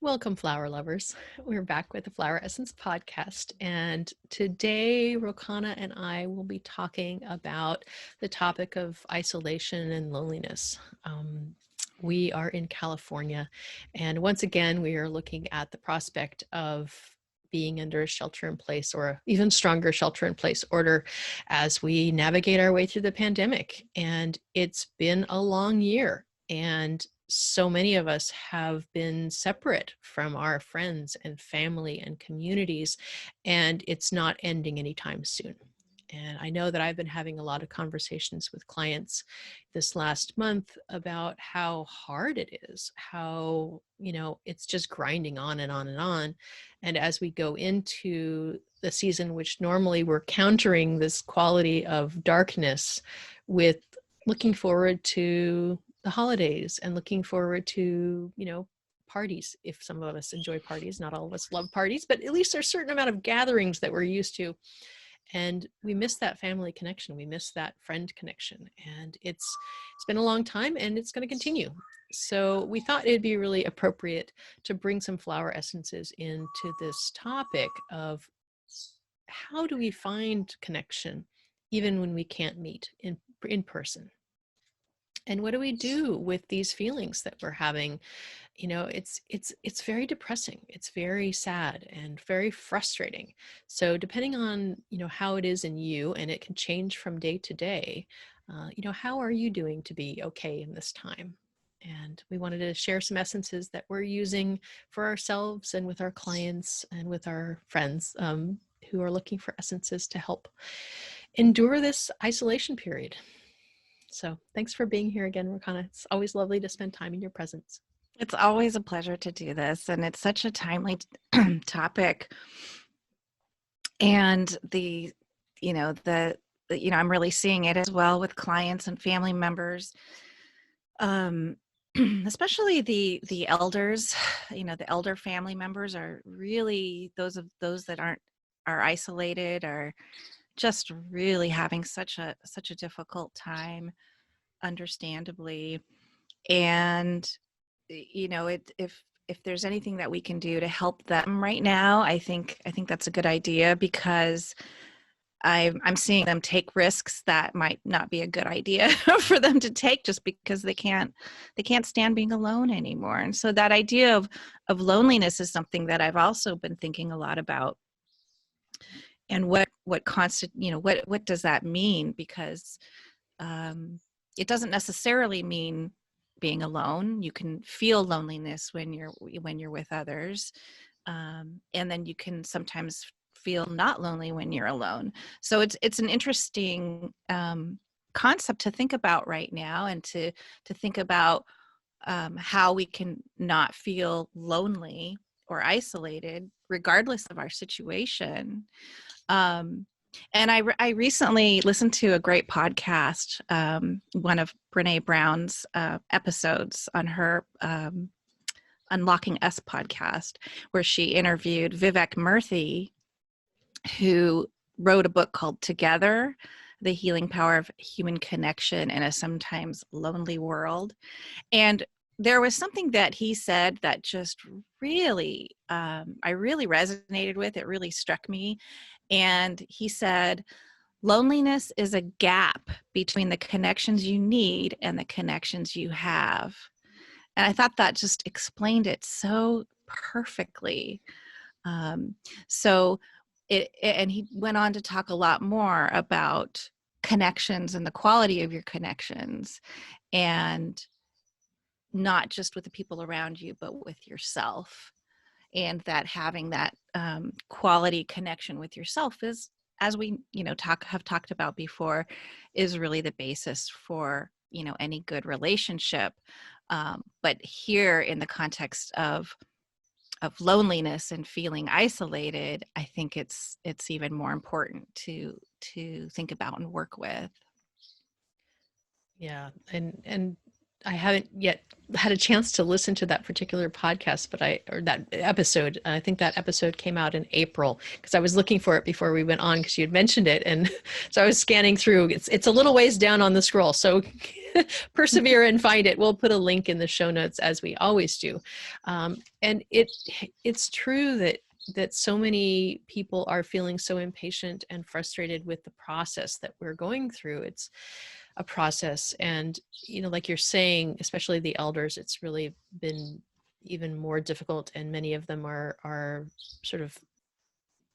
Welcome, flower lovers. We're back with the Flower Essence podcast. And today, Rokana and I will be talking about the topic of isolation and loneliness. We are in California, and once again, we are looking at the prospect of being under a shelter in place or even stronger shelter in place order as we navigate our way through the pandemic. And it's been a long year. And so many of us have been separate from our friends and family and communities, and it's not ending anytime soon. And I know that I've been having a lot of conversations with clients this last month about how hard it is, how, it's just grinding on and on and on. And as we go into the season, which normally we're countering this quality of darkness with looking forward to the holidays and looking forward to, parties. If some of us enjoy parties, not all of us love parties, but at least there's a certain amount of gatherings that we're used to. And we miss that family connection. We miss that friend connection. And it's been a long time and it's going to continue. So we thought it'd be really appropriate to bring some flower essences into this topic of how do we find connection even when we can't meet in person? And what do we do with these feelings that we're having? It's very depressing. It's very sad and very frustrating. So depending on, how it is in you, and it can change from day to day, how are you doing to be okay in this time? And we wanted to share some essences that we're using for ourselves and with our clients and with our friends who are looking for essences to help endure this isolation period. So thanks for being here again, Rakana. It's always lovely to spend time in your presence. It's always a pleasure to do this, and it's such a timely topic. And I'm really seeing it as well with clients and family members, especially the elders. The elder family members are really those that are isolated, are just really having such a difficult time, understandably. And if there's anything that we can do to help them right now, I think that's a good idea, because I'm seeing them take risks that might not be a good idea for them to take, just because they can't stand being alone anymore. And so that idea of loneliness is something that I've also been thinking a lot about. And what does that mean? Because it doesn't necessarily mean being alone. You can feel loneliness when you're with others, and then you can sometimes feel not lonely when you're alone. So it's an interesting concept to think about right now, and to think about how we can not feel lonely or isolated regardless of our situation. And I recently listened to a great podcast, one of Brene Brown's episodes on her Unlocking Us podcast, where she interviewed Vivek Murthy, who wrote a book called Together: The Healing Power of Human Connection in a Sometimes Lonely World. And there was something that he said that just really, I really resonated with. It really struck me. And he said, loneliness is a gap between the connections you need and the connections you have. And I thought that just explained it so perfectly. And he went on to talk a lot more about connections and the quality of your connections, and not just with the people around you, but with yourself. And that having that quality connection with yourself is, as we have talked about before, is really the basis for any good relationship. But here, in the context of loneliness and feeling isolated, I think it's even more important to think about and work with. Yeah, and I haven't yet had a chance to listen to that particular podcast, or that episode. I think that episode came out in April because I was looking for it before we went on because you had mentioned it. And so I was scanning through. It's a little ways down on the scroll. So persevere and find it. We'll put a link in the show notes as we always do. And it's true that so many people are feeling so impatient and frustrated with the process that we're going through. It's a process. And, like you're saying, especially the elders, it's really been even more difficult. And many of them are sort of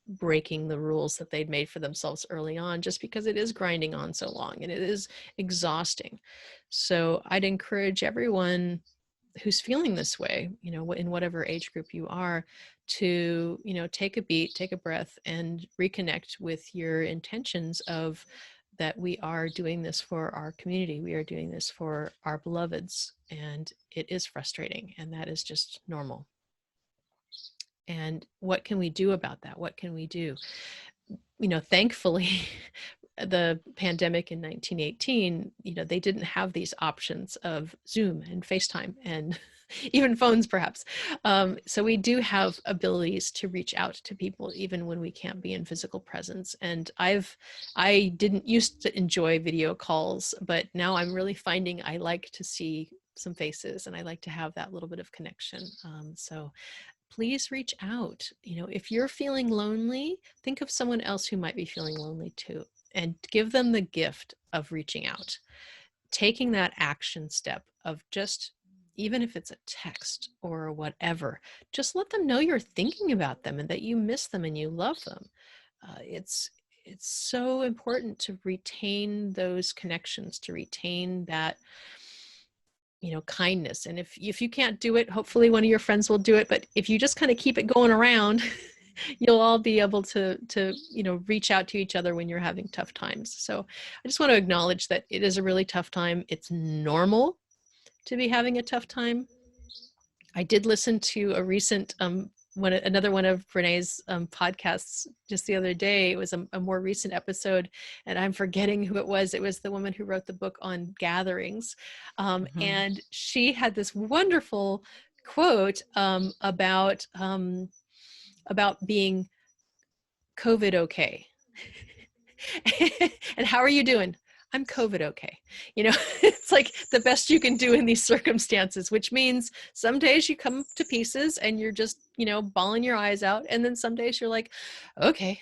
breaking the rules that they'd made for themselves early on, just because it is grinding on so long and it is exhausting. So I'd encourage everyone who's feeling this way, in whatever age group you are, to, take a beat, take a breath, and reconnect with your intentions of that we are doing this for our community. We are doing this for our beloveds, and it is frustrating, and that is just normal. And what can we do about that? What can we do? Thankfully, the pandemic in 1918, they didn't have these options of Zoom and FaceTime and even phones, perhaps. So we do have abilities to reach out to people even when we can't be in physical presence. And I didn't used to enjoy video calls, but now I'm really finding I like to see some faces and I like to have that little bit of connection. So please reach out. If you're feeling lonely, think of someone else who might be feeling lonely too, and give them the gift of reaching out, taking that action step of just, even if it's a text or whatever, just let them know you're thinking about them and that you miss them and you love them. It's so important to retain those connections, to retain that kindness. And if you can't do it, hopefully one of your friends will do it. But if you just kind of keep it going around, you'll all be able to reach out to each other when you're having tough times. So I just want to acknowledge that it is a really tough time. It's normal to be having a tough time. I did listen to a recent another one of Renee's podcasts just the other day. It was a more recent episode, and I'm forgetting who it was. It was the woman who wrote the book on gatherings. And she had this wonderful quote about being COVID okay. And how are you doing? I'm COVID okay. It's like the best you can do in these circumstances, which means some days you come to pieces and you're just, bawling your eyes out. And then some days you're like, okay,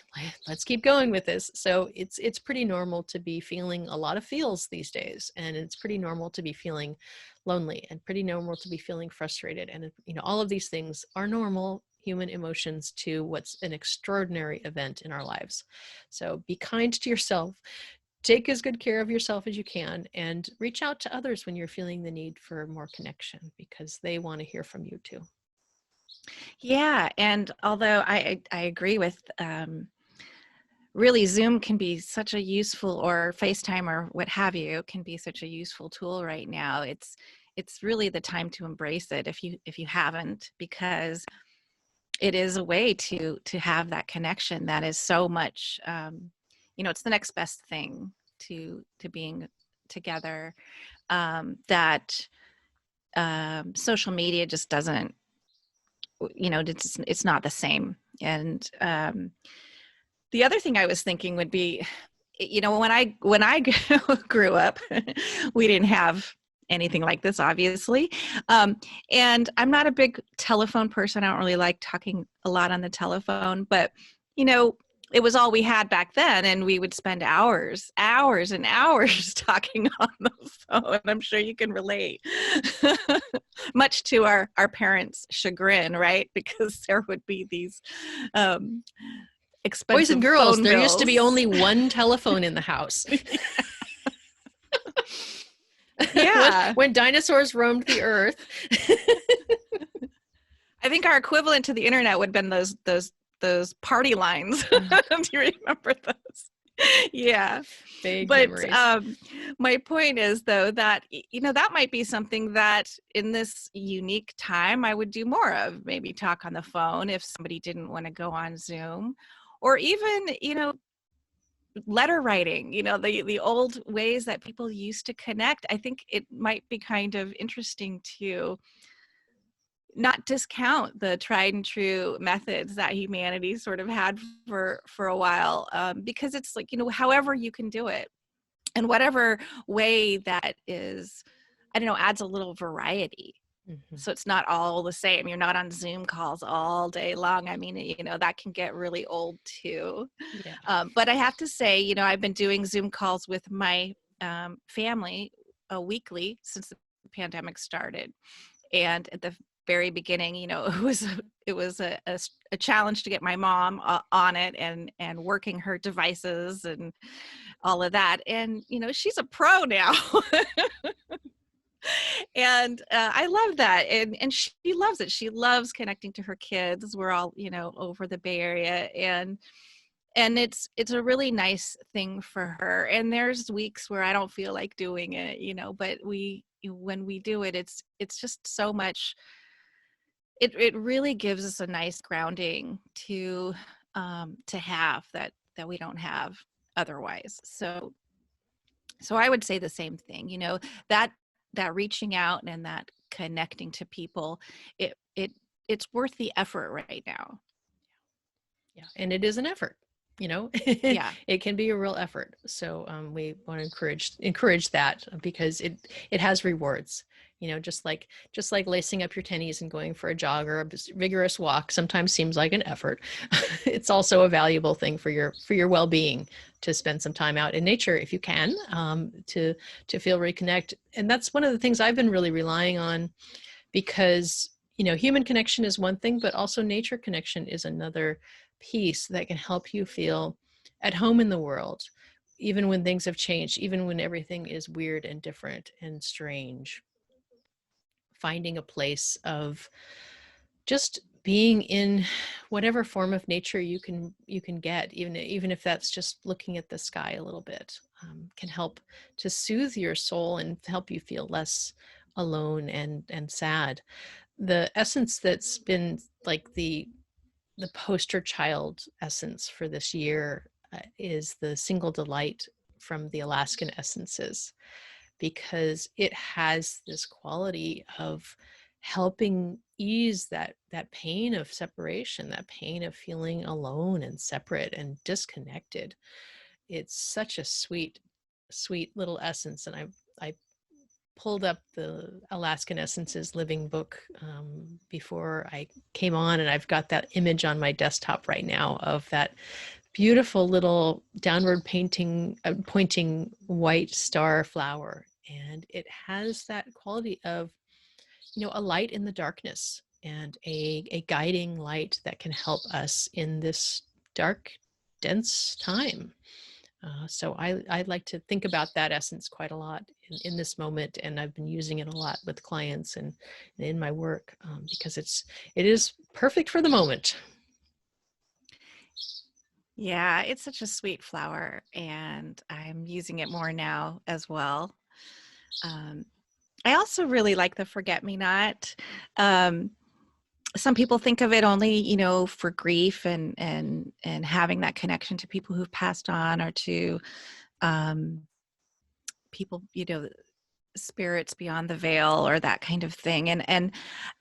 let's keep going with this. So it's pretty normal to be feeling a lot of feels these days. And it's pretty normal to be feeling lonely and pretty normal to be feeling frustrated. And, all of these things are normal human emotions to what's an extraordinary event in our lives. So be kind to yourself. Take as good care of yourself as you can, and reach out to others when you're feeling the need for more connection, because they want to hear from you too. Yeah. And although I agree with, really Zoom can be such a useful, or FaceTime or what have you, can be such a useful tool right now. It's really the time to embrace it if you haven't, because it is a way to have that connection that is so much, it's the next best thing to being together, that social media just doesn't, it's not the same. And the other thing I was thinking would be, when I grew up, we didn't have anything like this, obviously. And I'm not a big telephone person. I don't really like talking a lot on the telephone, but, it was all we had back then, and we would spend hours and hours talking on the phone. I'm sure you can relate, much to our parents' chagrin, right? Because there would be these expensive boys and girls, phone there bills. used to be only one telephone in the house. Yeah. when dinosaurs roamed the earth. I think our equivalent to the internet would have been those party lines. Do you remember those? Yeah. Big but memories. My point is, though, that that might be something that in this unique time I would do more of. Maybe talk on the phone if somebody didn't want to go on Zoom, or even letter writing, the old ways that people used to connect. I think it might be kind of interesting to not discount the tried and true methods that humanity sort of had for a while, because it's like, however you can do it, and whatever way that is, I don't know, adds a little variety. Mm-hmm. So it's not all the same. You're not on Zoom calls all day long. I mean, that can get really old too. Yeah. But I have to say, I've been doing Zoom calls with my family weekly since the pandemic started. And at the very beginning, it was a challenge to get my mom on it and working her devices and all of that. And, she's a pro now. And I love that. And she loves it. She loves connecting to her kids. We're all, over the Bay Area, and it's a really nice thing for her. And there's weeks where I don't feel like doing it, but when we do it, it's just so much. It really gives us a nice grounding to have that we don't have otherwise. So I would say the same thing, that reaching out and that connecting to people, it's worth the effort right now. Yeah. And it is an effort, Yeah. It can be a real effort. So we want to encourage that, because it has rewards, just like lacing up your tennies and going for a jog or a vigorous walk sometimes seems like an effort. It's also a valuable thing for your well-being to spend some time out in nature if you can, to feel reconnect. And that's one of the things I've been really relying on, because human connection is one thing, but also nature connection is another piece that can help you feel at home in the world, even when things have changed, even when everything is weird and different and strange. Finding a place of just being in whatever form of nature you can get, even if that's just looking at the sky a little bit, can help to soothe your soul and help you feel less alone and sad. The essence that's been like the poster child essence for this year is the Single Delight from the Alaskan Essences, because it has this quality of helping ease that pain of separation, that pain of feeling alone and separate and disconnected. It's such a sweet little essence. And I pulled up the Alaskan Essences living book before I came on, and I've got that image on my desktop right now of that beautiful little downward pointing white star flower. And it has that quality of, a light in the darkness, and a guiding light that can help us in this dark, dense time. So I like to think about that essence quite a lot in this moment, and I've been using it a lot with clients and in my work, because it is perfect for the moment. Yeah, it's such a sweet flower, and I'm using it more now as well. I also really like the forget-me-not. Some people think of it only, for grief and having that connection to people who've passed on, or to people, spirits beyond the veil, or that kind of thing. And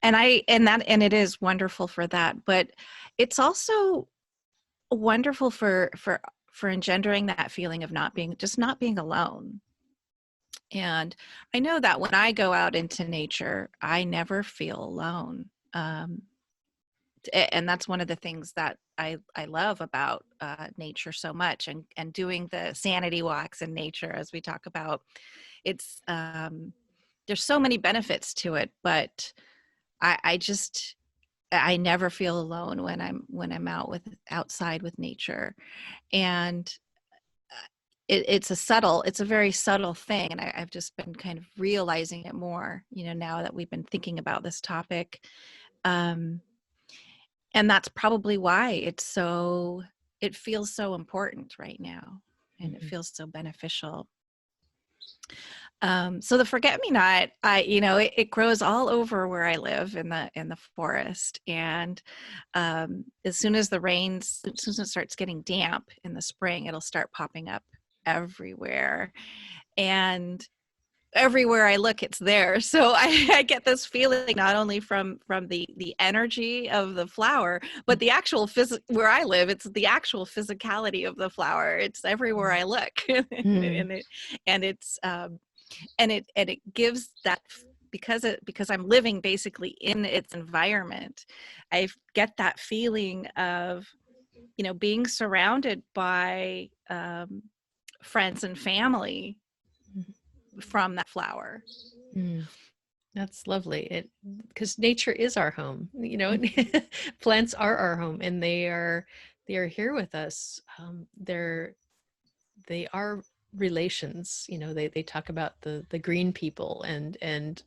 it is wonderful for that, but it's also wonderful for engendering that feeling of not being alone. And I know that when I go out into nature, I never feel alone. And that's one of the things that I love about nature so much, and doing the sanity walks in nature, as we talk about. It's there's so many benefits to it, but I never feel alone when I'm outside with nature. And it's a very subtle thing, and I've just been kind of realizing it more, now that we've been thinking about this topic. And that's probably why it feels so important right now, and it feels so beneficial. So the forget-me-not, it grows all over where I live in the forest, and as soon as as soon as it starts getting damp in the spring, it'll start popping up everywhere, and everywhere I look, it's there. So I get this feeling not only from the energy of the flower, but the actual where I live, it's the actual physicality of the flower. It's everywhere I look, Mm. and it's and it gives that, because I'm living basically in its environment. I get that feeling of, being surrounded by friends and family from that flower. Mm. That's lovely. Because nature is our home. Plants are our home, and they are here with us. They are relations. They talk about the green people, and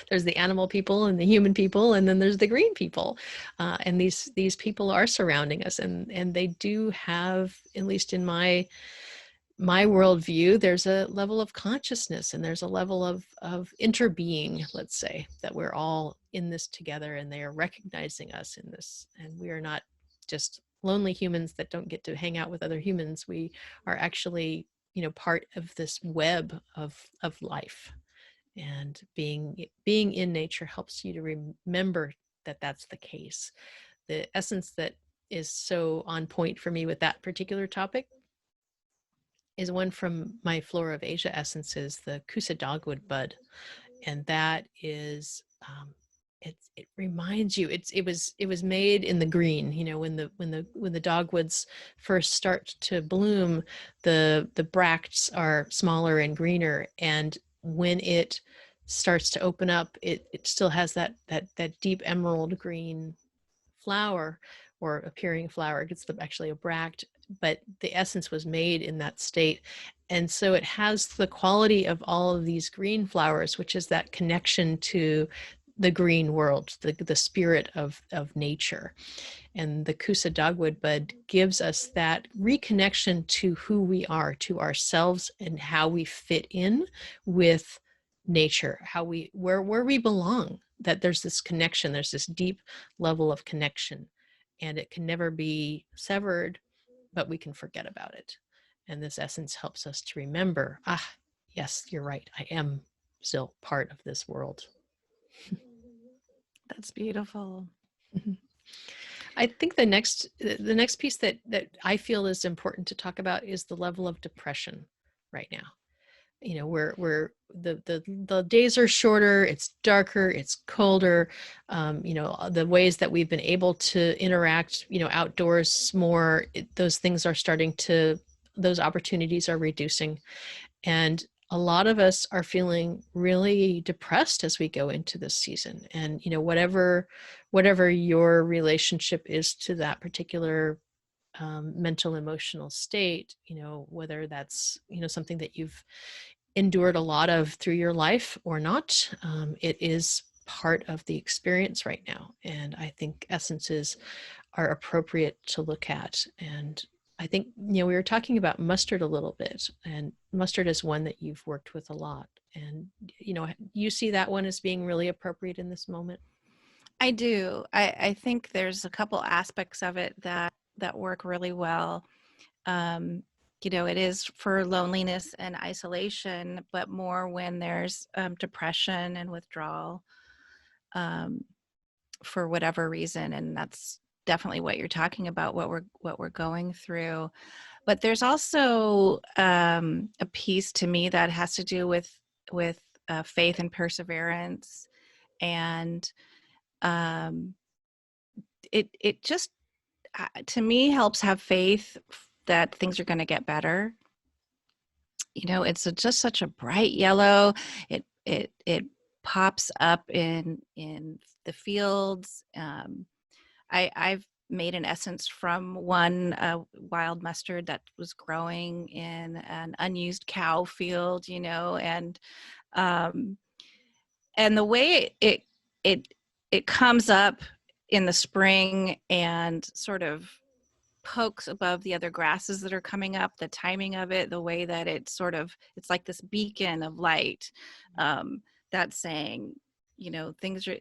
there's the animal people and the human people, and then there's the green people, and these people are surrounding us, and they do have, at least in my worldview, there's a level of consciousness, and there's a level of interbeing, let's say, that we're all in this together, and they are recognizing us in this, and we are not just lonely humans that don't get to hang out with other humans. We are actually, part of this web of life, and being in nature helps you to remember that that's the case. The essence that is so on point for me with that particular topic is one from my Flora of Asia essences, the Kousa Dogwood Bud. And that is, it reminds you, it was made in the green, when the dogwoods first start to bloom, the bracts are smaller and greener. And when it starts to open up, it still has that deep emerald green flower, or appearing flower. It gets actually a bract, but the essence was made in that state. And so it has the quality of all of these green flowers, which is that connection to the green world, the spirit of nature. And the Kousa Dogwood Bud gives us that reconnection to who we are, to ourselves, and how we fit in with nature, where we belong. That there's this connection, there's this deep level of connection, and it can never be severed, but we can forget about it. And this essence helps us to remember, yes, you're right, I am still part of this world. That's beautiful. I think the next piece that I feel is important to talk about is the level of depression right now. Where the days are shorter, it's darker, it's colder. The ways that we've been able to interact, outdoors more, those opportunities are reducing. And a lot of us are feeling really depressed as we go into this season. And, whatever your relationship is to that particular mental, emotional state, whether that's, something that you've endured a lot of through your life or not, it is part of the experience right now. And I think essences are appropriate to look at. And I think, we were talking about mustard a little bit, and mustard is one that you've worked with a lot. And, you see that one as being really appropriate in this moment? I do. I think there's a couple aspects of it that work really well. It is for loneliness and isolation, but more when there's depression and withdrawal, um, for whatever reason, and that's definitely what you're talking about, what we're going through. But there's also a piece to me that has to do with faith and perseverance, and um, it just to me helps have faith that things are going to get better. It's just such a bright yellow. It pops up in the fields. I've made an essence from one wild mustard that was growing in an unused cow field, um, and the way it comes up in the spring and sort of pokes above the other grasses that are coming up, the timing of it, the way that it's like this beacon of light, that's saying, things are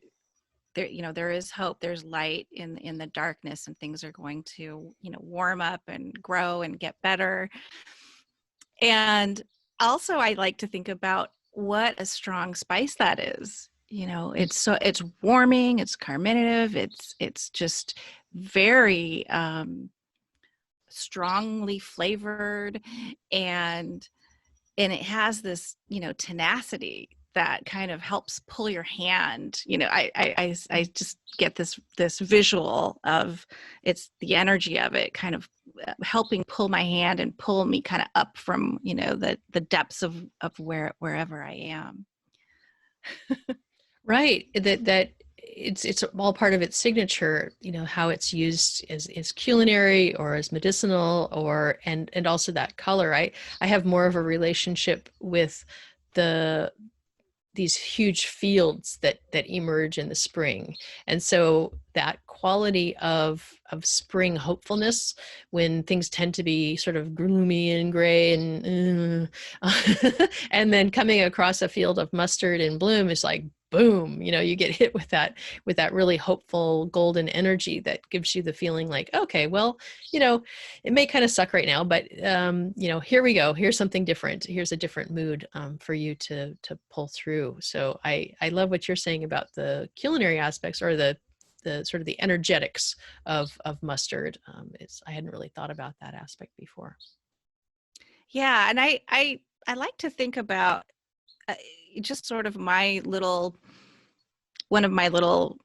there, there is hope, there's light in the darkness, and things are going to, warm up and grow and get better. And also I like to think about what a strong spice that is. It's warming, it's carminative, it's just very strongly flavored, and it has this, tenacity that kind of helps pull your hand. I just get this visual of it's the energy of it kind of helping pull my hand and pull me kind of up from, the depths of wherever I am. Right. That it's all part of its signature, how it's used as culinary or as medicinal, or and also that color. I have more of a relationship with these huge fields that emerge in the spring. And so that quality of spring hopefulness, when things tend to be sort of gloomy and gray and and then coming across a field of mustard in bloom is like boom, you get hit with that really hopeful golden energy that gives you the feeling like, okay, well, it may kind of suck right now, but here we go. Here's something different. Here's a different mood for you to pull through. So I love what you're saying about the culinary aspects, or the sort of the energetics of mustard. I hadn't really thought about that aspect before. Yeah, and I like to think about just sort of one of my little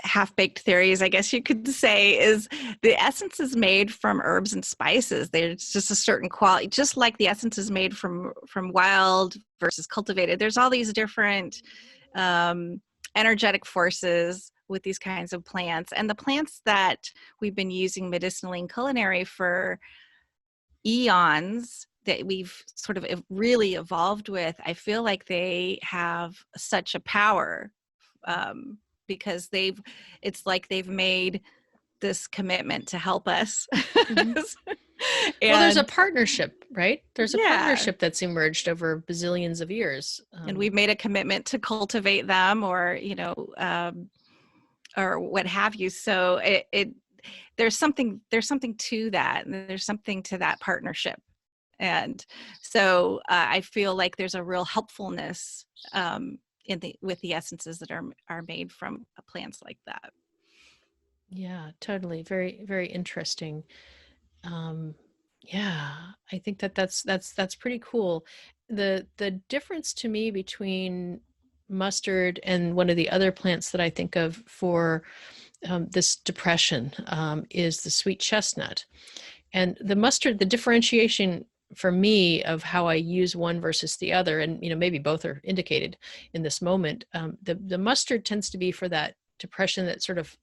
half-baked theories, I guess you could say, is the essence is made from herbs and spices. There's just a certain quality, just like the essence is made from wild versus cultivated. There's all these different energetic forces with these kinds of plants. And the plants that we've been using medicinally and culinary for eons, that we've sort of really evolved with, I feel like they have such a power, because it's like they've made this commitment to help us. Mm-hmm. Well, there's a partnership, right? There's a partnership that's emerged over bazillions of years. And we've made a commitment to cultivate them, or, or what have you. So there's something to that, and there's something to that partnership. And so I feel like there's a real helpfulness with the essences that are made from plants like that. Yeah, totally. Very, very interesting. Yeah, I think that's pretty cool. The difference to me between mustard and one of the other plants that I think of for this depression is the sweet chestnut. And the mustard, the differentiation for me of how I use one versus the other, and maybe both are indicated in this moment. The mustard tends to be for that depression that sort of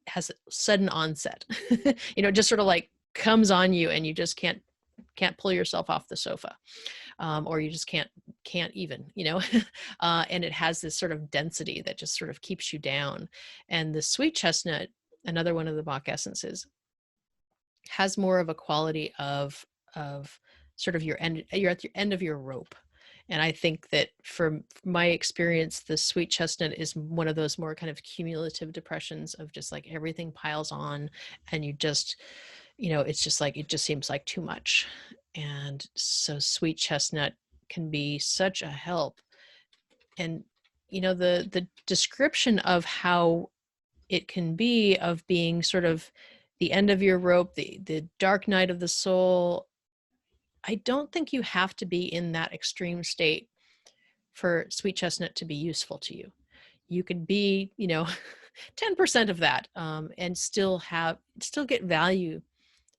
has a sudden onset. Just sort of like comes on you, and you just can't pull yourself off the sofa, or you just can't even, and it has this sort of density that just sort of keeps you down. And the sweet chestnut, another one of the Bach essences, has more of a quality of sort of you're at your end of your rope. And I think that from my experience, the sweet chestnut is one of those more kind of cumulative depressions of just like everything piles on, and you just, it's just like, it just seems like too much. And so sweet chestnut can be such a help. And, the description of how it can be, of being sort of the end of your rope, the dark night of the soul. I don't think you have to be in that extreme state for sweet chestnut to be useful to you. You could be, 10% of that, and still get value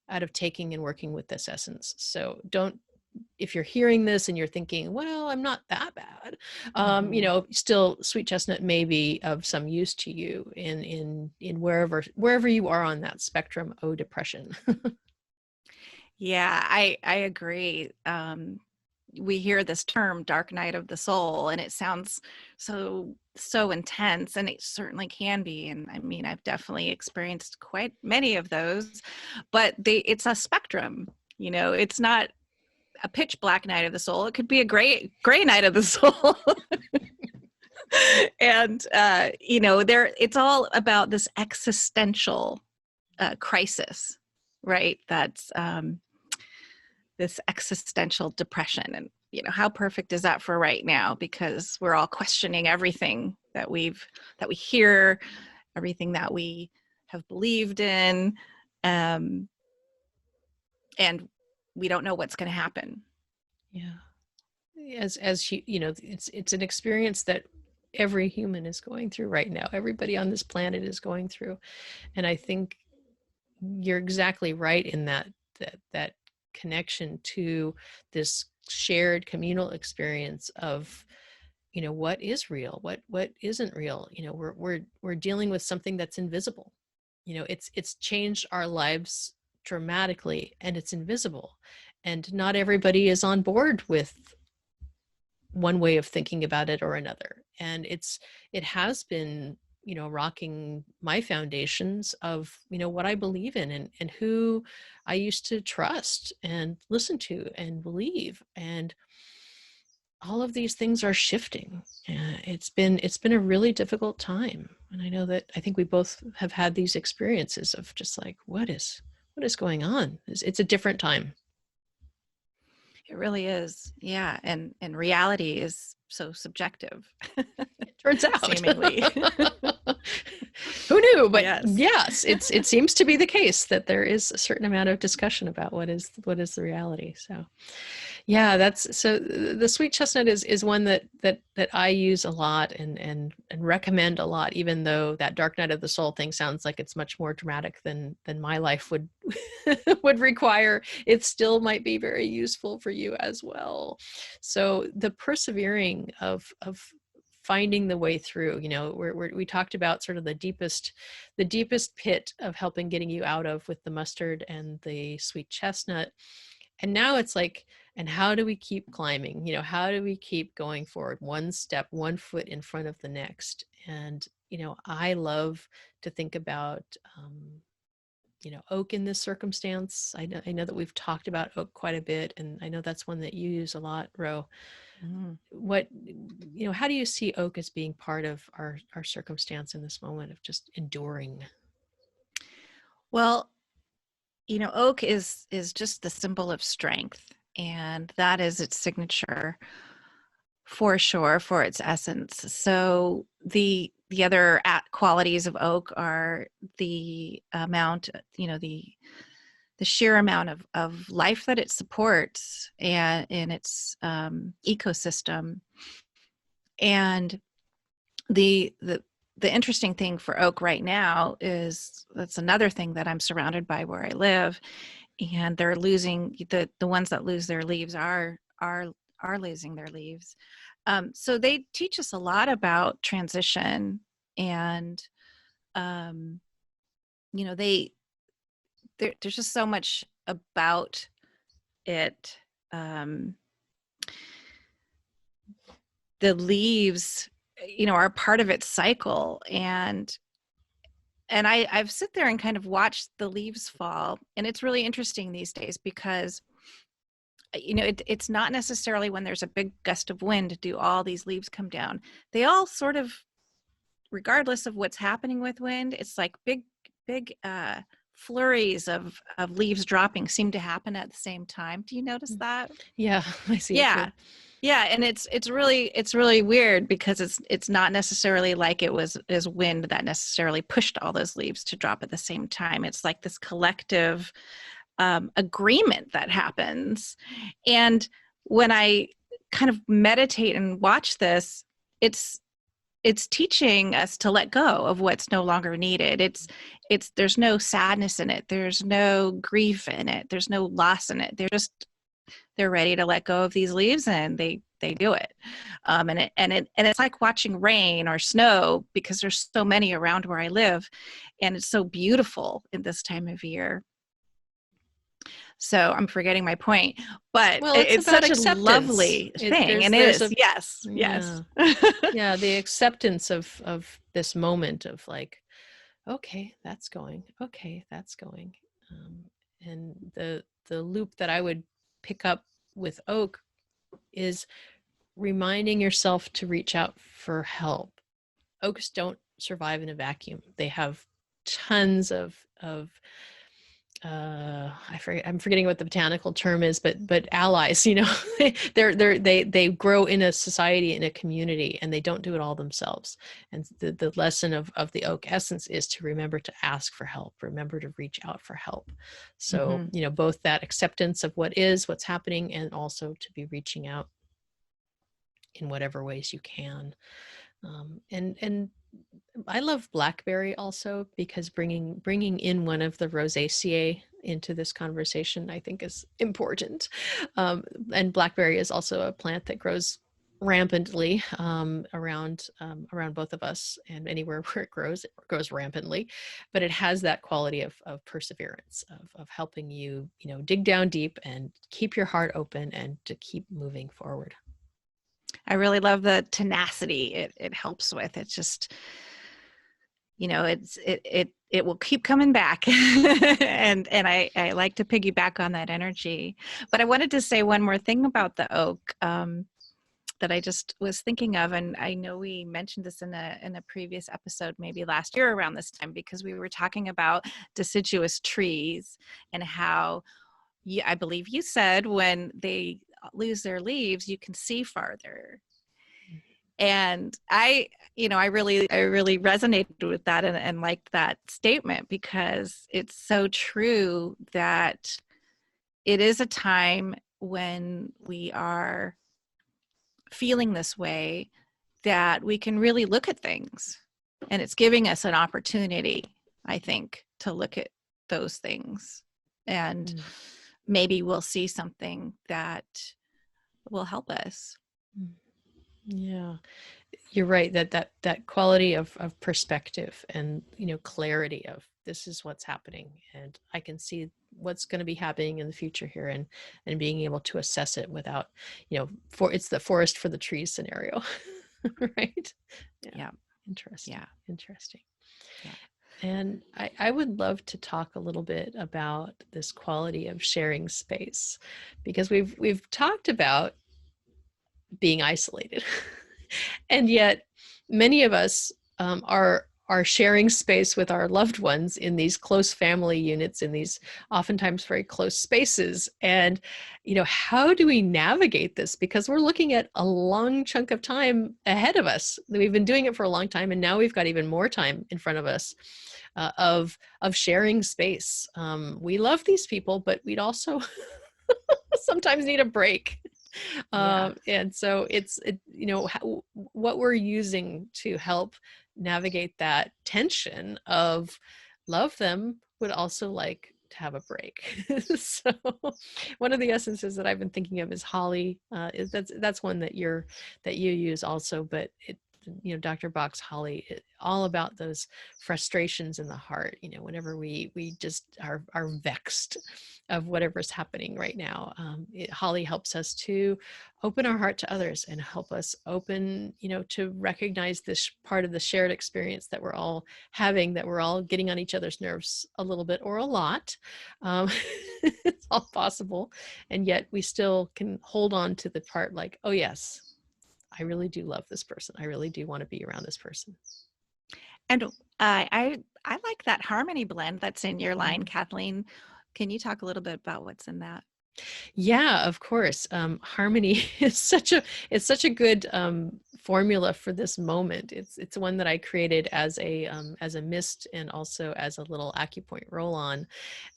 out of taking and working with this essence. So if you're hearing this and you're thinking, well, I'm not that bad, still sweet chestnut may be of some use to you in wherever you are on that spectrum of depression. Yeah, I agree. We hear this term dark night of the soul, and it sounds so so intense, and it certainly can be. And I mean, I've definitely experienced quite many of those, but it's a spectrum. It's not a pitch black night of the soul. It could be a gray night of the soul. And it's all about this existential crisis, right? That's this existential depression. And how perfect is that for right now? Because we're all questioning everything that we hear, everything that we have believed in, and we don't know what's going to happen. Yeah. As it's an experience that every human is going through right now. Everybody on this planet is going through. And I think you're exactly right in that connection to this shared communal experience of, what is real, what isn't real. We're dealing with something that's invisible. It's changed our lives dramatically, and it's invisible. And not everybody is on board with one way of thinking about it or another. And it has been, rocking my foundations of, what I believe in, and who I used to trust and listen to and believe. And all of these things are shifting. It's been a really difficult time. And I think we both have had these experiences of just like, what is going on? It's a different time. It really is. Yeah. And reality is so subjective. It turns out. Seemingly. Who knew? But yes, it seems to be the case that there is a certain amount of discussion about what is the reality. So yeah, so the sweet chestnut is one that I use a lot and recommend a lot, even though that dark night of the soul thing sounds like it's much more dramatic than my life would would require. It still might be very useful for you as well. So the persevering of finding the way through, we talked about sort of the deepest pit of helping getting you out of with the mustard and the sweet chestnut. And now it's like, and how do we keep climbing? How do we keep going forward, one step, one foot in front of the next? And, I love to think about, oak in this circumstance. I know that we've talked about oak quite a bit, and I know that's one that you use a lot, Ro. What, how do you see oak as being part of our circumstance in this moment of just enduring? Well, oak is just the symbol of strength, and that is its signature for sure, for its essence. So the other qualities of oak are the amount, the sheer amount of life that it supports and in its ecosystem. And the interesting thing for oak right now is that's another thing that I'm surrounded by where I live, and they're losing the ones that lose their leaves are losing their leaves. So they teach us a lot about transition, and there's just so much about it. The leaves, are part of its cycle, and I've sit there and kind of watched the leaves fall, and it's really interesting these days because it's not necessarily when there's a big gust of wind do all these leaves come down. They all sort of, regardless of what's happening with wind, it's like big flurries of leaves dropping seem to happen at the same time. Do you notice that? Yeah, I see. Yeah. Yeah, and it's really weird because it's not necessarily like it was wind that necessarily pushed all those leaves to drop at the same time. It's like this collective agreement that happens. And when I kind of meditate and watch this, it's teaching us to let go of what's no longer needed. It's there's no sadness in it. There's no grief in it. There's no loss in it. They're ready to let go of these leaves, and they do it. And it's like watching rain or snow, because there's so many around where I live, and it's so beautiful in this time of year. So I'm forgetting my point, but Well, it's it's about such a acceptance. lovely thing. And it There's is. a Yes. yeah. Yes. Yeah, the acceptance of this moment of like, okay, that's going. Okay, that's going. And the loop that I would pick up with oak is reminding yourself to reach out for help. Oaks don't survive in a vacuum. They have tons of I'm forgetting what the botanical term is, but allies, you know, they grow in a society, in a community, and they don't do it all themselves. And the lesson of the oak essence is to remember to ask for help, remember to reach out for help. So, Mhm. you know, both that acceptance of what is, what's happening, and also to be reaching out in whatever ways you can. And I love Blackberry also, because bringing in one of the Rosaceae into this conversation, I think, is important. And Blackberry is also a plant that grows rampantly around both of us, and anywhere where it grows rampantly. But it has that quality of perseverance, of helping you, you know, dig down deep and keep your heart open and to keep moving forward. I really love the tenacity it helps with. It's just, you know, it will keep coming back. And I like to piggyback on that energy. But I wanted to say one more thing about the oak, that I just was thinking of, and I know we mentioned this in a previous episode, maybe last year around this time, because we were talking about deciduous trees and how I believe you said when they lose their leaves, you can see farther. And I really resonated with that, and liked that statement, because it's so true that it is a time when we are feeling this way that we can really look at things, and it's giving us an opportunity, I think, to look at those things, and Mm. maybe we'll see something that will help us. Yeah, you're right, that quality of perspective and, you know, clarity of this is what's happening, and I can see what's going to be happening in the future here, and being able to assess it without, you know, it's the forest for the trees scenario. Right. Yeah. Yeah. Interesting. Yeah. Interesting. Yeah. And I would love to talk a little bit about this quality of sharing space, because we've talked about being isolated. And yet many of us are sharing space with our loved ones in these close family units, in these oftentimes very close spaces. And, you know, how do we navigate this? Because we're looking at a long chunk of time ahead of us. We've been doing it for a long time, and now we've got even more time in front of us, of sharing space. We love these people, but we'd also sometimes need a break. Yeah. And so you know, what we're using to help navigate that tension of love them, would also like to have a break. So one of the essences that I've been thinking of is holly. That's one that you use also, but you know, Dr. Bach's holly, all about those frustrations in the heart, you know, whenever we just are vexed of whatever's happening right now. Holly helps us to open our heart to others, and help us open, you know, to recognize this part of the shared experience that we're all having, that we're all getting on each other's nerves a little bit or a lot. Um, it's all possible. And yet we still can hold on to the part like, oh yes, I really do love this person. I really do want to be around this person. And I like that harmony blend that's in your line, Mhm. Kathleen. Can you talk a little bit about what's in that? Yeah, of course. Harmony is such a good formula for this moment. It's one that I created as a mist, and also as a little acupoint roll on.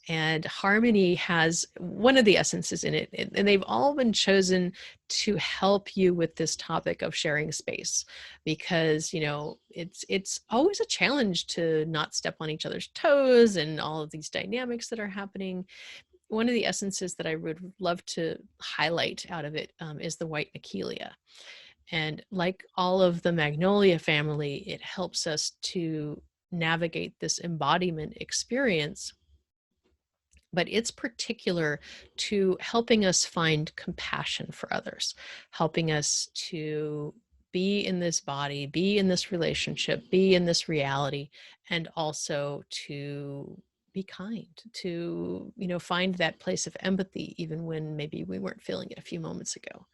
And harmony has one of the essences in it, and they've all been chosen to help you with this topic of sharing space, because, you know, it's always a challenge to not step on each other's toes, and all of these dynamics that are happening. One of the essences that I would love to highlight out of it is the white Machelia. And like all of the Magnolia family, it helps us to navigate this embodiment experience but it's particular to helping us find compassion for others, helping us to be in this body, be in this relationship, be in this reality, and also to be kind, to, find that place of empathy, even when maybe we weren't feeling it a few moments ago.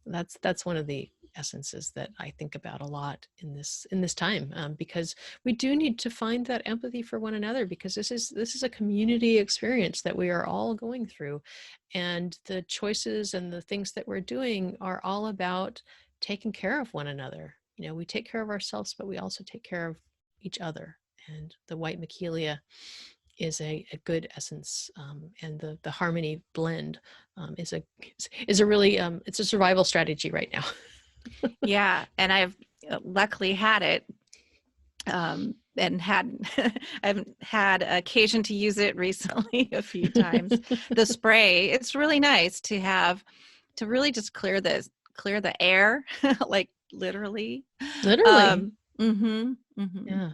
That's one of the essences that I think about a lot in this time, because we do need to find that empathy for one another, because this is a community experience that we are all going through, and the choices and the things that we're doing are all about taking care of one another. We take care of ourselves, but we also take care of each other. And the white Machelia is a good essence, and the harmony blend is a really it's a survival strategy right now. Yeah, and I've luckily had it, and had I haven't had occasion to use it recently a few times. The spray, it's really nice to have, to really just clear the air, like literally. Literally. Mm-hmm. Yeah,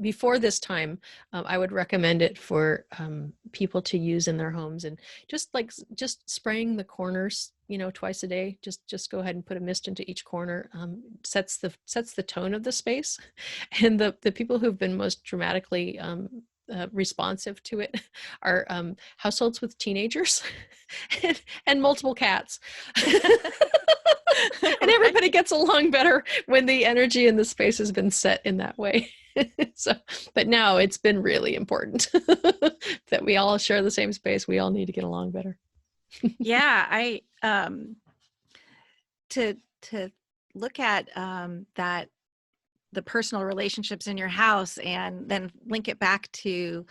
before this time, I would recommend it for people to use in their homes, and just spraying the corners, twice a day. Just go ahead and put a mist into each corner. Sets the tone of the space, and the people who've been most dramatically responsive to it are households with teenagers and multiple cats. And everybody gets along better when the energy in the space has been set in that way. So, but now it's been really important that we all share the same space. We all need to get along better. Yeah, I to look at that, the personal relationships in your house, and then link it back to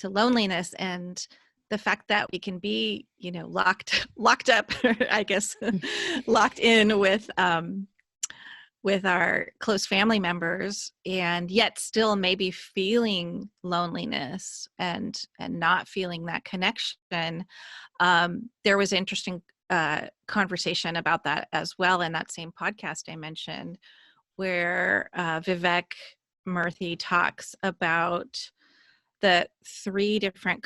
loneliness, and the fact that we can be, locked up, I guess, locked in with our close family members, and yet still maybe feeling loneliness and not feeling that connection. There was interesting conversation about that as well in that same podcast I mentioned, where Vivek Murthy talks about the three different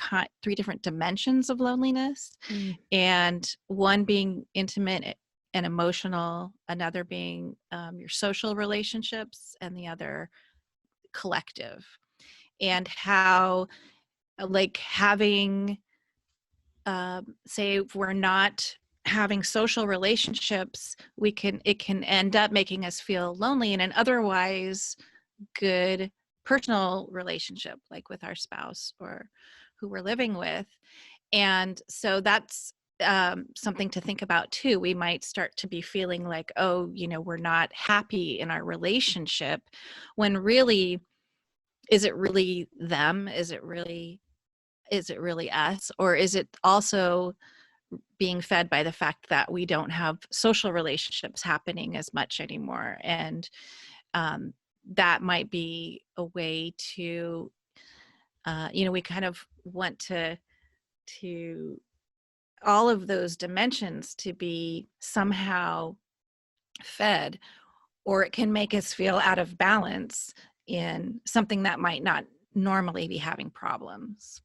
dimensions of loneliness, and one being intimate and emotional, another being your social relationships, and the other collective. And how, like, having say if we're not having social relationships, it can end up making us feel lonely in an otherwise good personal relationship, like with our spouse or who we're living with. And so that's something to think about too. We might start to be feeling like, oh, we're not happy in our relationship, when really, is it really them? Is it really us? Or is it also being fed by the fact that we don't have social relationships happening as much anymore? And that might be a way to, we kind of want to all of those dimensions to be somehow fed, or it can make us feel out of balance in something that might not normally be having problems.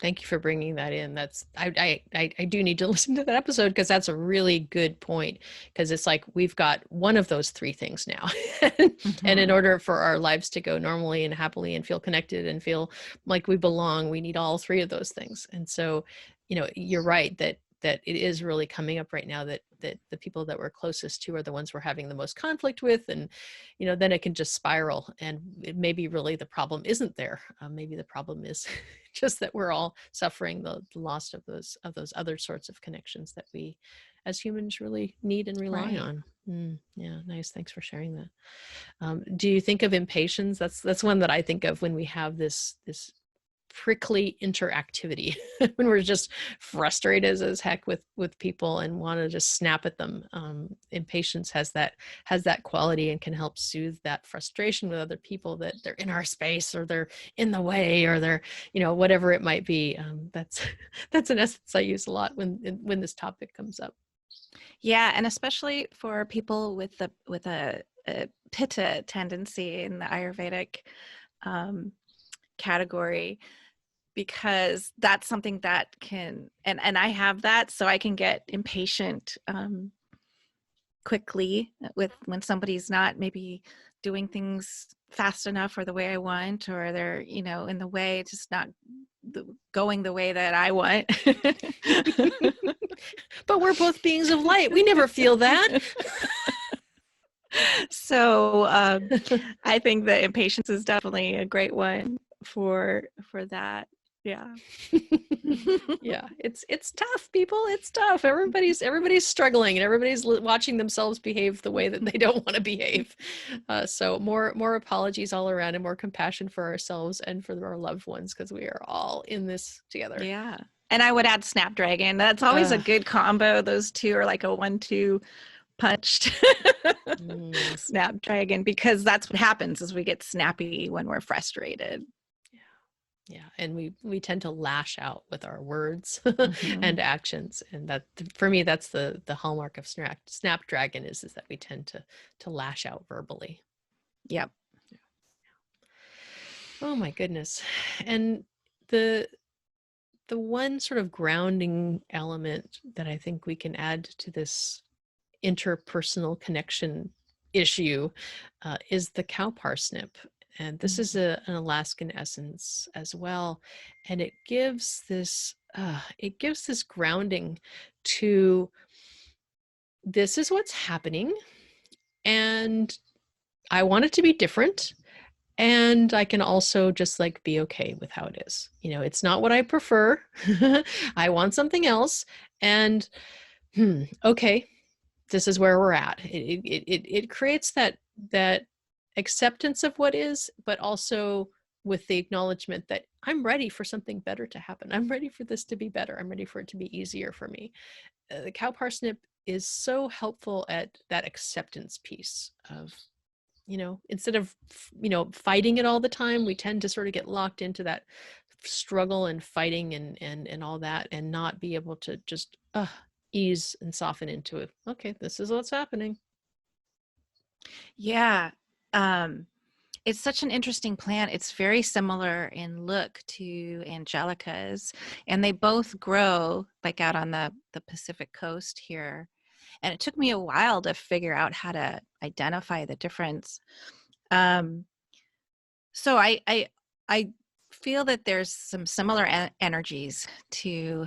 Thank you for bringing that in. That's I do need to listen to that episode, because that's a really good point, because it's like we've got one of those three things now. And in order for our lives to go normally and happily and feel connected and feel like we belong, we need all three of those things. And so, you're right that it is really coming up right now that the people that we're closest to are the ones we're having the most conflict with, and then it can just spiral, and maybe really the problem isn't there. Maybe the problem is just that we're all suffering the loss of those other sorts of connections that we as humans really need and rely on. Yeah, nice. Thanks for sharing that. Do you think of Impatiens? That's one that I think of when we have this prickly interactivity, when we're just frustrated as heck with people and want to just snap at them. Impatiens has that quality and can help soothe that frustration with other people, that they're in our space, or they're in the way, or they're, whatever it might be. That's an essence I use a lot when this topic comes up. Yeah, and especially for people with a pitta tendency in the Ayurvedic category, because that's something that can, and I have that, so I can get impatient quickly with when somebody's not maybe doing things fast enough or the way I want, or they're, in the way, just not going the way that I want. But we're both beings of light. We never feel that. So I think that impatience is definitely a great one for that. Yeah. Yeah, it's tough, people. It's tough. Everybody's struggling, and everybody's watching themselves behave the way that they don't want to behave. So more apologies all around, and more compassion for ourselves and for our loved ones, because we are all in this together. Yeah. And I would add Snapdragon. That's always a good combo. Those two are like a 1-2 punched Snapdragon, because that's what happens is we get snappy when we're frustrated. Yeah, and we tend to lash out with our words and actions, and that, for me, that's the hallmark of Snapdragon is that we tend to lash out verbally. Yep. Oh my goodness. And the one sort of grounding element that I think we can add to this interpersonal connection issue is the cow parsnip. And this is an Alaskan essence as well. And it gives this grounding to, this is what's happening, and I want it to be different. And I can also just like be okay with how it is. It's not what I prefer. I want something else. And okay, this is where we're at. It creates that acceptance of what is, but also with the acknowledgement that I'm ready for something better to happen. I'm ready for this to be better. I'm ready for it to be easier for me. The cow parsnip is so helpful at that acceptance piece of, instead of, fighting it all the time, we tend to sort of get locked into that struggle and fighting and all that, and not be able to just ease and soften into it. Okay, this is what's happening. Yeah. It's such an interesting plant. It's very similar in look to Angelicas, and they both grow like out on the Pacific coast here. And it took me a while to figure out how to identify the difference. So I feel that there's some similar energies to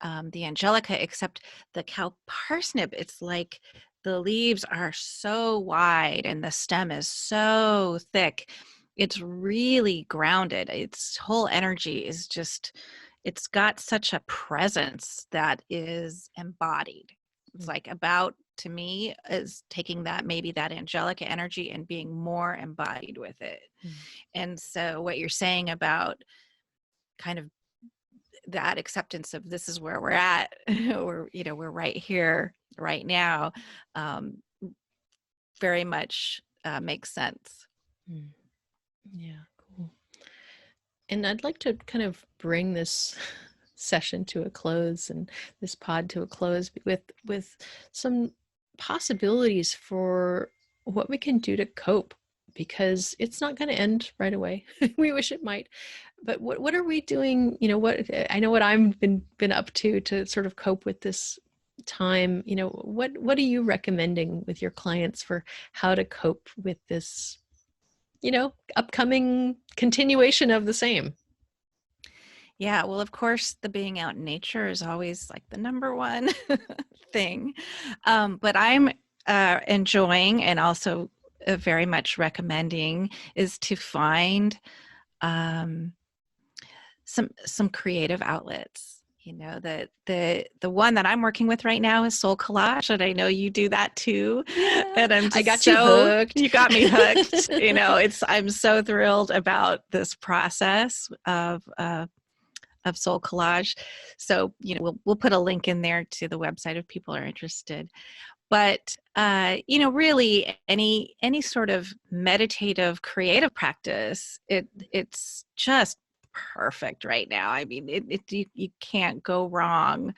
the Angelica, except the cow parsnip, it's like the leaves are so wide and the stem is so thick. It's really grounded. Its whole energy is just, it's got such a presence that is embodied. It's like about, to me, is taking that, maybe that Angelica energy and being more embodied with it. And so what you're saying about kind of that acceptance of this is where we're at, we're right here, right now, very much makes sense. Yeah, cool. And I'd like to kind of bring this session to a close, and this pod to a close, with some possibilities for what we can do to cope, because it's not going to end right away. We wish it might, but what are we doing? What I know what I've been up to sort of cope with this time. What are you recommending with your clients for how to cope with this, upcoming continuation of the same? Yeah, well, of course, the being out in nature is always like the number one thing. But I'm enjoying, and also very much recommending, is to find some creative outlets. The one that I'm working with right now is soul collage, and I know you do that too. Yeah, and I got you hooked. You got me hooked. I'm so thrilled about this process of soul collage. So we'll put a link in there to the website if people are interested. But really any sort of meditative creative practice, it's just perfect right now. I mean, you can't go wrong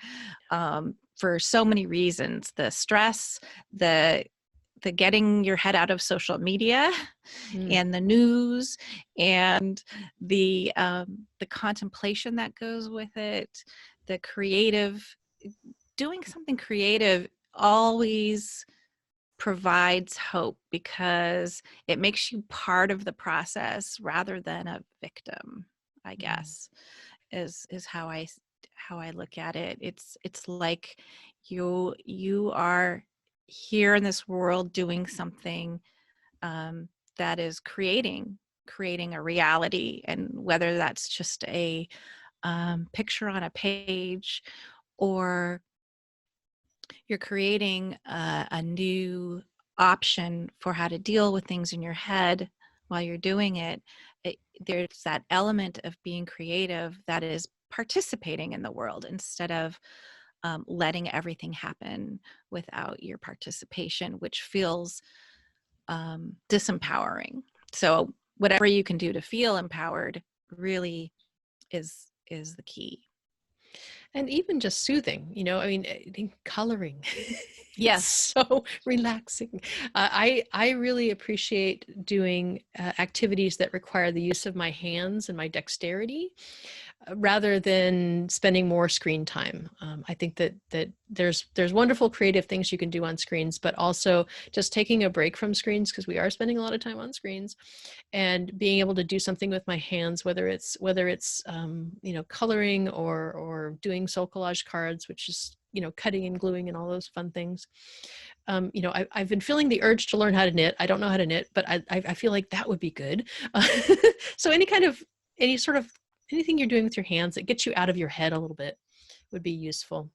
for so many reasons. The stress, the the getting your head out of social media Mm, and the news and the contemplation that goes with it, the creative, doing something creative always provides hope because it makes you part of the process rather than a victim, I mm, guess, is how I look at it. It's like you are here in this world doing something that is creating a reality, and whether that's just a picture on a page, or you're creating a new option for how to deal with things in your head while you're doing it, there's that element of being creative that is participating in the world instead of letting everything happen without your participation, which feels disempowering. So whatever you can do to feel empowered really is the key. and even just soothing, I mean, I think coloring. It's Yes. so relaxing. I really appreciate doing activities that require the use of my hands and my dexterity, rather than spending more screen time. I think that there's wonderful creative things you can do on screens, but also just taking a break from screens, because we are spending a lot of time on screens, and being able to do something with my hands, whether it's coloring or doing soul collage cards, which is cutting and gluing and all those fun things. I've been feeling the urge to learn how to knit. I don't know how to knit, but I feel like that would be good. So any sort of anything you're doing with your hands that gets you out of your head a little bit would be useful.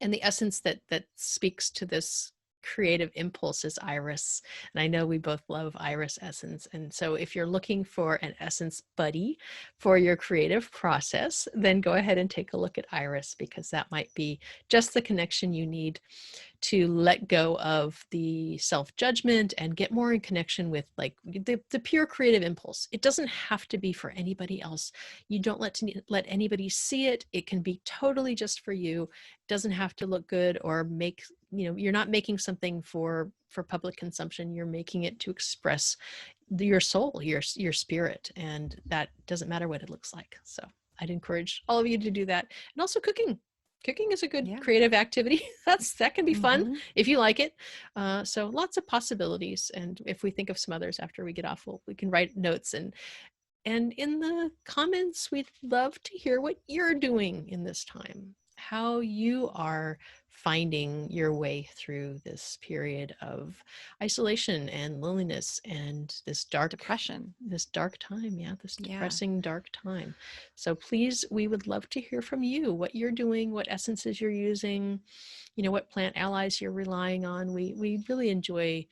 And the essence that speaks to this creative impulse is iris. And I know we both love iris essence. And so if you're looking for an essence buddy for your creative process, then go ahead and take a look at iris, because that might be just the connection you need to let go of the self-judgment and get more in connection with like the pure creative impulse. It doesn't have to be for anybody else. You don't let anybody see it. It can be totally just for you. It doesn't have to look good or make, you're not making something for public consumption. You're making it to express your soul, your spirit, and that doesn't matter what it looks like. So I'd encourage all of you to do that. And also cooking is a good Yeah. creative activity. That can be fun Mm-hmm. if you like it. So lots of possibilities. And if we think of some others after we get off, we can write notes, and in the comments, we'd love to hear what you're doing in this time, how you are finding your way through this period of isolation and loneliness and Depression. this dark time. Yeah, this Yeah. depressing dark time. So please, we would love to hear from you, what you're doing, what essences you're using, what plant allies you're relying on. We really enjoy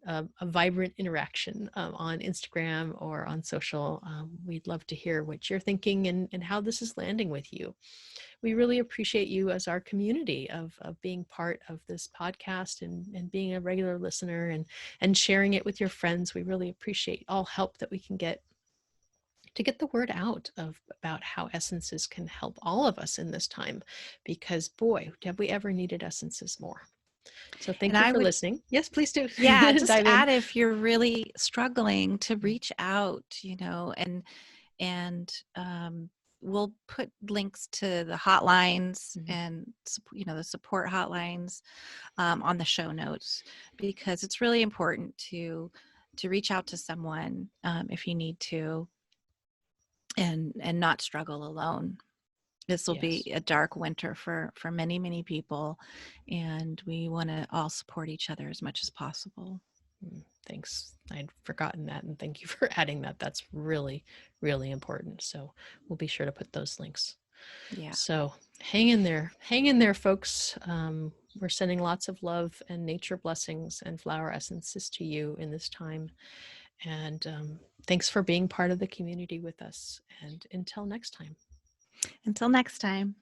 a vibrant interaction on Instagram or on social. We'd love to hear what you're thinking and how this is landing with you. We really appreciate you as our community of being part of this podcast and being a regular listener and sharing it with your friends. We really appreciate all help that we can get to get the word out about how essences can help all of us in this time, because boy, have we ever needed essences more. So And thank you I for would, listening. Yes, please do. yeah, just Dive in. add if you're really struggling to reach out, and we'll put links to the hotlines Mhm. and the support hotlines on the show notes, because it's really important to reach out to someone if you need to, and not struggle alone. This will be Yes. a dark winter for many people, and we want to all support each other as much as possible. Thanks. I'd forgotten that. And thank you for adding that. That's really, really important. So we'll be sure to put those links. Yeah. So hang in there. Hang in there, folks. We're sending lots of love and nature blessings and flower essences to you in this time. And thanks for being part of the community with us. And until next time. Until next time.